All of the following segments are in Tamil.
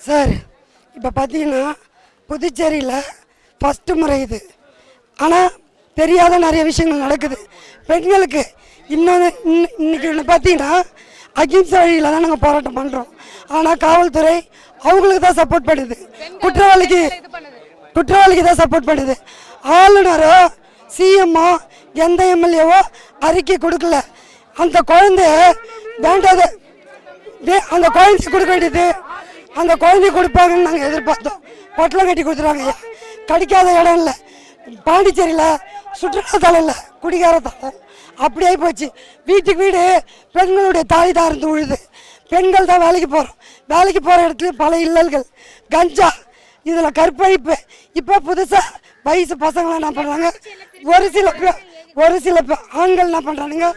சார் இப்போ பார்த்தீங்கன்னா புதுச்சேரியில் ஃபஸ்ட்டு முறை இது. ஆனால் தெரியாத நிறைய விஷயங்கள் நடக்குது பெண்களுக்கு. இன்னைக்கு பார்த்தீங்கன்னா அகிம்சை வழியில் தான் நாங்கள் போராட்டம் பண்ணுறோம். ஆனால் காவல்துறை அவங்களுக்கு தான் சப்போர்ட் பண்ணுது, குற்றவாளிக்கு தான் சப்போர்ட் பண்ணுது. ஆளுநரோ சிஎம்ஓ எந்த எம்எல்ஏவோ அறிக்கை கொடுக்கல. அந்த குழந்தைய வேண்டாத அந்த குழந்தை கொடுக்க வேண்டியது அந்த குழந்தைய கொடுப்பாங்கன்னு நாங்கள் எதிர்பார்த்தோம். பொட்டலம் கட்டி கொடுத்துருவாங்க. கிடைக்காத இடம் இல்லை. பாண்டிச்சேரியில் சுற்றுலாத்தலம் குடிகார தலம் அப்படி ஆகி போச்சு. வீட்டுக்கு வீடு பெண்களுடைய தாலி தான் இருந்து விழுது. பெண்கள் தான் வேலைக்கு போகிறோம். வேலைக்கு போகிற இடத்துல பல இல்லல்கள், கஞ்சா, இதில் கற்பழிப்பு. இப்போ புதுசாக வயசு பசங்களாம் என்ன பண்ணுறாங்க, ஒரு சில ஆண்கள் என்ன பண்ணுறானுங்க,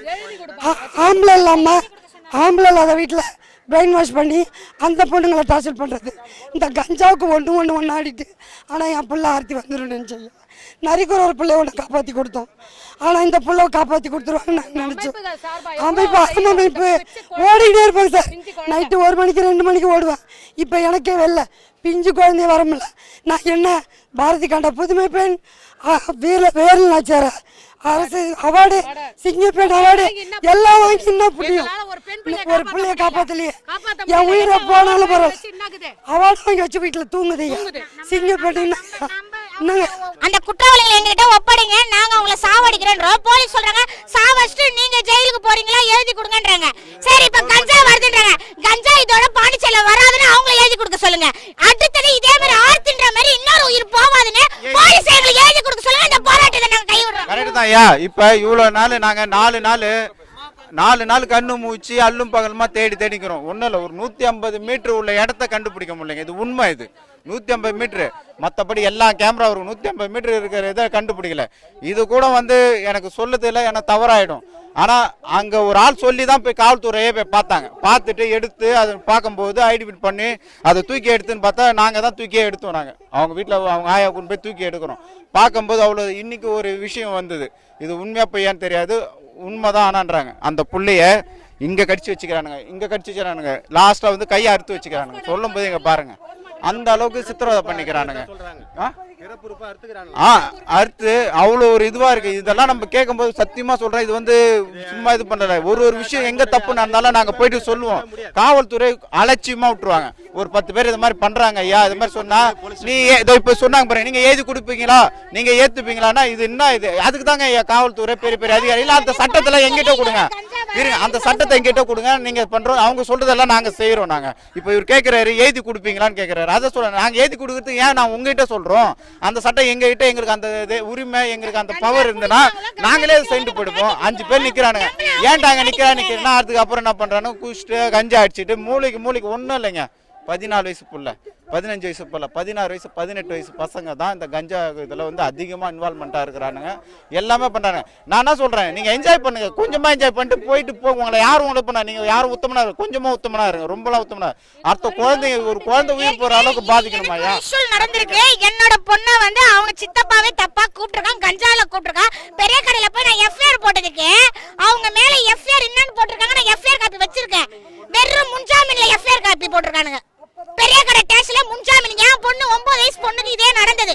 ஆம்பளை இல்லாத வீட்டில் பிரெயின் வாஷ் பண்ணி அந்த பொண்ணுங்களை டார்ச்சர் பண்ணுறது. இந்த கஞ்சாவுக்கு ஒன்று ஆடிட்டு. ஆனால் என் பிள்ளை ஆர்த்தி வந்துடும் செய்ய நரிக்கூட ஒரு பிள்ளைய ஒன்று காப்பாற்றி கொடுத்தோம். ஆனால் இந்த பிள்ளை காப்பாற்றி கொடுத்துருவாங்கன்னு நாங்கள் நினச்சோம். அமைப்பு ஓடிக்கிட்டே இருப்பாங்க சார். நைட்டு 1 மணிக்கு 2 மணிக்கு ஓடுவேன். இப்போ எனக்கே வெளில பிஞ்சு குழந்தைய வர முடியல. நான் என்ன பாரதி கண்ட புதுமை பெண் வேரில் நாச்சார அரசு அவார்டு, சிங்கப்பெண் அவார்டு எல்லாம் வாங்கி என்ன புரியும். ஒரு பிள்ளைய காப்பாத்தலையே, என் உயிரை போனாலும் பரவாயில்ல. அவார்டு வாங்கி வச்சு வீட்டில் தூங்குது. சிங்கப்பெண் அந்த குற்றவாளிகள் எங்ககிட்ட ஒப்படைங்க, நாங்க அவங்கள சாவடிக்கிறோம். போலீஸ் சொல்றாங்க சாவடிச்சுட்டு நீங்க ஜெயிலுக்கு போறீங்களா எழுதி கொடுங்கன்றாங்க. சரி இப்ப கஞ்சா வருதுன்றாங்க. கஞ்சா இதோட பாண்டிச்சேரியில வராதுன்னு அவங்கள எழுதி கொடுக்க சொல்லுங்க. அடுத்தது இதே மாதிரி ஆர்த்தின்ற மாதிரி இன்னொரு உயிர் போவாதுன்னு போலீஸ் எங்களுக்கு எழுதி கொடுக்க சொல்லுங்க. இந்த போராட்டத்தை நாங்க கைவிடுறோம். கரெக்ட் தான். இப்ப இவ்வளவு நாள் நாங்க 4 நாள் கண்ணு மூச்சு அல்லும் பகலுமா தேடிக்கிறோம். ஒன்றும் இல்லை, ஒரு 150 மீட்டர் உள்ள இடத்த கண்டுபிடிக்க முடியலைங்க. இது உண்மை. இது 150 மீட்டரு, மற்றபடி எல்லா கேமரா வரும். 150 மீட்டர் இருக்கிற இதை கண்டுபிடிக்கல. இது கூட எனக்கு சொல்லுதில்லை, எனக்கு தவறாயிடும். ஆனால் அங்கே ஒரு ஆள் சொல்லி தான் போய் காவல்துறையே போய் பார்த்தாங்க. பார்த்துட்டு எடுத்து அதை பார்க்கும்போது ஐடென்டிஃபை பண்ணி அதை தூக்கி எடுத்துன்னு பார்த்தா நாங்கள் தான் தூக்கியே எடுத்தோம். நாங்கள் அவங்க வீட்டில் அவங்க ஆயா கொண்டு போய் தூக்கி எடுக்கிறோம். பார்க்கும்போது அவ்வளோ இன்னைக்கு ஒரு விஷயம் வந்தது. இது உண்மையாக பொய்யான்னு தெரியாது, உண்மைதான் ஆனான்றாங்க. அந்த புள்ளைய இங்கே கடிச்சு வச்சுக்கிறானுங்க, லாஸ்ட்டாக கையை அறுத்து வச்சுக்கிறானுங்க. சொல்லும் போது இங்கே பாருங்க, அந்த அளவுக்கு சித்திரவதை பண்ணிக்கிறானுங்க. அறுத்து அவ்வளோ ஒரு இதுவா இருக்கு. இதெல்லாம் நம்ம கேட்கும் போது சத்தியமா சொல்றேன், இது சும்மா இது பண்ணல. ஒரு விஷயம் எங்க தப்பு நடந்தாலும் நாங்க போயிட்டு சொல்லுவோம். காவல்துறை அலட்சியமா விட்டுருவாங்க. ஒரு 10 பேர் இது மாதிரி பண்றாங்க ஐயா, இது மாதிரி சொன்னா நீ இப்ப சொன்னாங்க பாருங்க, நீங்க எழுதி கொடுப்பீங்களா, நீங்க ஏத்துப்பீங்களான்னா இது என்ன இது? அதுக்கு தாங்க ஐயா காவல்துறை பெரிய அதிகாரிகள் அந்த சட்டத்துல எங்கிட்ட கொடுங்க, அந்த சட்டத்தை எங்கிட்ட கொடுங்க. நீங்க பண்றோம், அவங்க சொல்றதெல்லாம் நாங்க செய்யறோம். நாங்க இப்ப இவர் கேட்கிறாரு எழுதி கொடுப்பீங்களான்னு கேட்கிறாரு. அதை சொல்ற நாங்க எழுதி கொடுக்கறதுக்கு ஏன் நான் உங்ககிட்ட சொல்றோம்? அந்த சட்டம் எங்ககிட்ட, எங்களுக்கு அந்த உரிமை, எங்களுக்கு அந்த பவர் இருந்ததுன்னா நாங்களே செஞ்சு போடுவோம். 5 பேர் நிக்கிறானுங்க, ஏன்டாங்க நிக்கிறா அதுக்கப்புறம் என்ன பண்றானு குடிச்சிட்டு கஞ்சா அடிச்சுட்டு மூளைக்கு ஒன்றும் இல்லைங்க. 14 வயசு புள்ள, 15 வயசு புள்ள, 16 வயசு 18 வயசு பசங்க தான் இந்த கஞ்சா இதில் அதிகமாக இன்வால்மெண்ட்டாக இருக்கிறானுங்க. எல்லாமே பண்ணுறாங்க. நான் என்ன சொல்கிறேன், நீங்கள் என்ஜாய் பண்ணுங்க, கொஞ்சமாக என்ஜாய் பண்ணிட்டு போயிட்டு உங்களை யாரும் உங்களை பண்ணா, நீங்கள் யாரும் உத்தமனா இருங்க, கொஞ்சமாக உத்தமனா இருங்க, ரொம்பலாம் உத்தமனா. அடுத்த குழந்தைங்க ஒரு குழந்தை உயிர் போகிற அளவுக்கு பாதிக்கணுமா? நடந்திருக்கு. என்னோட பொண்ணை அவங்க சித்தப்பாவே தப்பா கூப்பிட்டுருக்காங்க, கஞ்சால கூப்பிட்டுருக்காங்க. பெரிய கடையில் போய் நான் எஃப்ஐஆர் போட்டதுக்கு அவங்க மேல எஃப்ஐஆர் என்னன்னு போட்டிருக்காங்க. நான் எஃப்ஐஆர் காப்பி வச்சிருக்கேன். வெறும் முன்ஜாமீன்ல எஃப்ஐஆர் காப்பி போட்டிருக்கானுங்க. பெரிய கடை ஸ்டேஷன்ல முன்ஜாமீன். என் பொண்ணு 9 வயசு பொண்ணுக்கு இதே நடந்தது.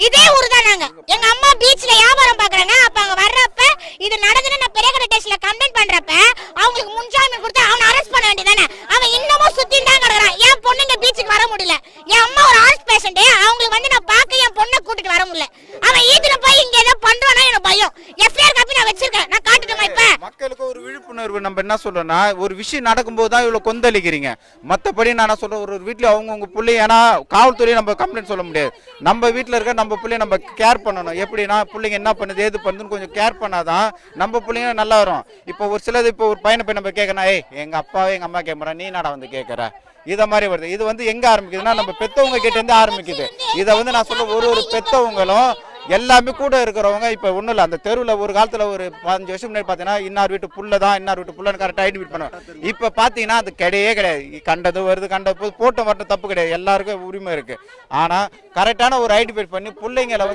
இதே ஊர் தான். நாங்க எங்க அம்மா பீச்ல வியாபாரம் பாக்குறாங்க. அப்ப அங்க வர்றப்ப இது நடந்துன்னு நான் பெரிய கடை ஸ்டேஷன்ல கம்ப்ளைண்ட் பண்றப்ப அவங்களுக்கு முன்ஜாமீன் கொடுத்து அவனை அரெஸ்ட் பண்ண வேண்டியதானே? அவன் இன்னமும் சுத்தி தான் கிடக்குறான். என் பொண்ணுங்க பீச்சுக்கு வர முடியல. என் அம்மா ஒரு ஹார்ட் பேஷண்ட், அவங்களுக்கு நான் பார்க்க என் பொண்ணை கூட்டிட்டு வர முடியல. அவன் ஈதுல போய் இங்க ஏதோ பண்றானா எனக்கு பயம். எஃப்ஐஆர் காப்பி நான் வச்சிருக்கேன், நான் காட்டுட்டுமா? இப்ப மக்களுக்கு ஒரு விழிப்புணர்வு. நம்ம என்ன சொல்றோம்னா, ஒரு விஷயம் நடக்கும்போது தான் இவ்வளவு கொந்தளிக்கிறீங்க. மற்றபடி நான் சொல்றேன், ஒரு வீட்டுல அவங்க பிள்ளை, ஏன்னா காவல்துறையை நம்ம கம்ப்ளைண்ட் சொல்ல முடியாது. நம்ம வீட்டுல இருக்க நம்ம பிள்ளைய நம்ம கேர் பண்ணணும். எப்படின்னா பிள்ளைங்க என்ன பண்ணுது ஏது பண்ணுதுன்னு கொஞ்சம் கேர் பண்ணாதான் நம்ம பிள்ளைங்க நல்லா வரும். இப்போ ஒரு சிலது, இப்போ ஒரு பையனை போய் நம்ம கேட்கணும், எங்க அப்பாவே எங்க அம்மா கேட்கறா, நீ நாடா கேட்கற, இத மாதிரி வருது. இது எங்க ஆரம்பிக்குதுன்னா நம்ம பெத்தவங்க கிட்ட இருந்து ஆரம்பிக்குது. இதை நான் சொல்ல ஒரு பெத்தவங்களும் எல்லாமே கூட இருக்கிறவங்க. இப்போ ஒன்றும் இல்லை, அந்த தெருவில் ஒரு காலத்தில் ஒரு 15 வருஷம் முன்னாடி பார்த்தீங்கன்னா இன்னார் வீட்டு புள்ள தான், இன்னார் வீட்டு புள்ளன்னு கரெக்டாக ஐடென்டிஃபை பண்ணுவோம். இப்போ பார்த்தீங்கன்னா அது கிடையாது. கண்டது வருது, கண்டது போட்ட மட்டும் தப்பு கிடையாது, எல்லாருக்கும் உரிமை இருக்குது. ஆனால் கரெக்டான ஒரு ஐடென்டிஃபை பண்ணி பிள்ளைங்களை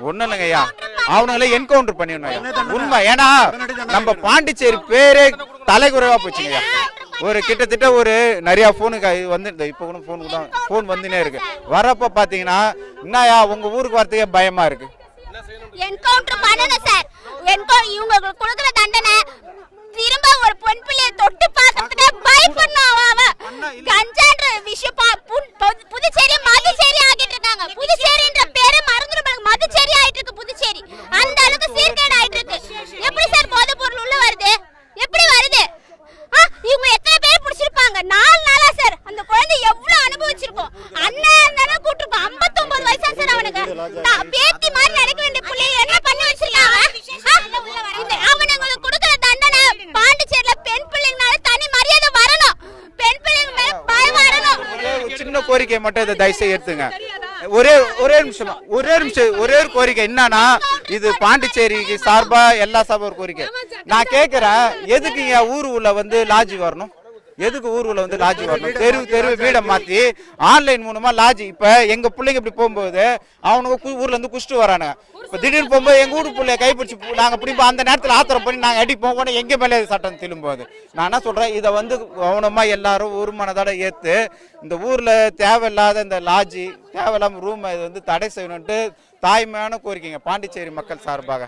ஒன்றும் இல்லைங்க ஐயா, அவனுங்களே என்கவுண்டர் பண்ணிடணும் உண்மை. ஏன்னா நம்ம பாண்டிச்சேரி பேரே தலைகுறைவாக போச்சுங்க ஐயா. ஒரு கிட்டத்தட்ட ஒரு நிறைய ஃபோனுக்கு வந்து இப்போ கூட ஃபோன் வந்துனே இருக்கு. வரப்போ பார்த்தீங்கன்னா என்னயா உங்க ஊருக்கு வரதுக்கே பயமா இருக்கு. என்கவுண்டர் பண்ணணும் சார். இவங்க கொடுக்குற தண்டனை திரும்ப ஒரு பெண் பிள்ளைய தொட்டு பார்க்கறதுக்கு பயப்படணும். அவ கஞ்சான்ற விஷயம் புதுச்சேரி மதுச்சேரி ஆகிட்டு இருக்காங்க. புதுச்சேரின்ற பேரு மறந்துடும். மதுச்சேரி ஆயிட்டு இருக்கு புதுச்சேரி. அந்த அளவுக்கு சீர்கேடு ஆயிட்டு இருக்கு. எப்படி சார் போதை பொருள் உள்ள வருது? எப்படி வருது? இவங்க எத்தனை பேர் பிடிச்சிருப்பாங்க? 4 நாளா சார் அந்த குழந்தை எவ்வளவு அனுபவிச்சிருக்கும். அண்ணன் தானே கூட்டிருக்கோம். 59 வயசா சார் அவனுக்கு. பேத்தி மாதிரி நடக்க வேண்டிய பிள்ளைய என்ன பண்ணி வச்சிருக்காங்க? அவனுங்களுக்கு கொடுக்கிற தண்டனை பாண்டிச்சேரியில பெண் பிள்ளைங்கனால தனி மரியாதை வரணும். பெண் பிள்ளைங்க மேல பயம் வரணும். சின்ன கோரிக்கை மட்டும் இதை தயவுசெய்து எடுத்துங்க. ஒரே நிமிஷம் ஒரே ஒரு கோரிக்கை என்னன்னா, இது பாண்டிச்சேரிக்கு சார்பா எல்லா சார்பா ஒரு கோரிக்கை நான் கேட்கிறேன். எதுக்கு ஊர் உள்ள வந்து லாட்ஜி வரணும்? எதுக்கு ஊர்ல வந்து லாட்ஜி வரணும்? தெரு வீடை மாத்தி ஆன்லைன் மூலமா லாட்ஜி. இப்ப எங்க பிள்ளைங்க இப்படி போகும்போது அவனுக்கு ஊர்ல இருந்து குடிச்சிட்டு வரானுங்க. இப்ப திடீர்னு போகும்போது எங்க ஊர் பிள்ளைய கைப்பிடிச்சு நாங்க பிடிப்போம். அந்த நேரத்துல ஆத்திரம் பண்ணி நாங்க அடிப்போம். உடனே எங்க மேலே சட்டம் திரும்போது நான் என்ன சொல்றேன், இதை வந்து கவனமா எல்லாரும் ஒரு மனதோட ஏத்து இந்த ஊர்ல தேவையில்லாத இந்த லாட்ஜி தேவையில்லாம ரூம் இது வந்து தடை செய்யணும்ட்டு தாய்மையான கோரிக்கைங்க பாண்டிச்சேரி மக்கள் சார்பாக.